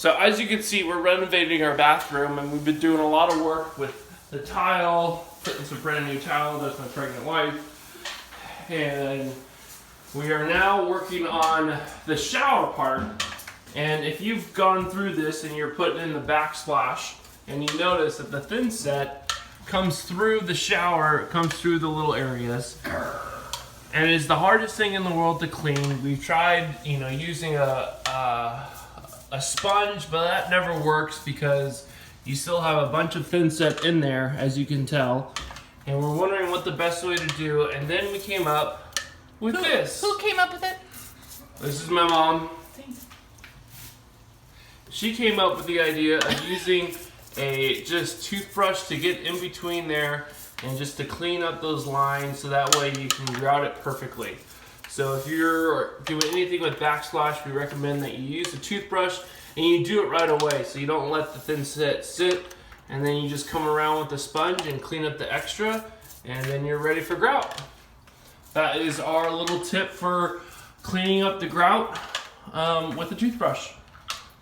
So as you can see, we're renovating our bathroom, and we've been doing a lot of work with the tile, putting some brand new tile. That's my pregnant wife. And we are now working on the shower part. And if you've gone through this and you're putting in the backsplash, and you notice that the thinset comes through the shower, it comes through the little areas. And it's the hardest thing in the world to clean. We've tried, using a sponge, but that never works because you still have a bunch of thinset in there, as you can tell. And we're wondering what the best way to do. And then we came up with this. Who came up with it? This is my mom. She came up with the idea of using a just toothbrush to get in between there and just to clean up those lines so that way you can grout it perfectly. So if you're doing anything with backsplash, we recommend that you use a toothbrush and you do it right away so you don't let the thinset sit, and then you just come around with the sponge and clean up the extra, and then you're ready for grout. That is our little tip for cleaning up the grout with a toothbrush.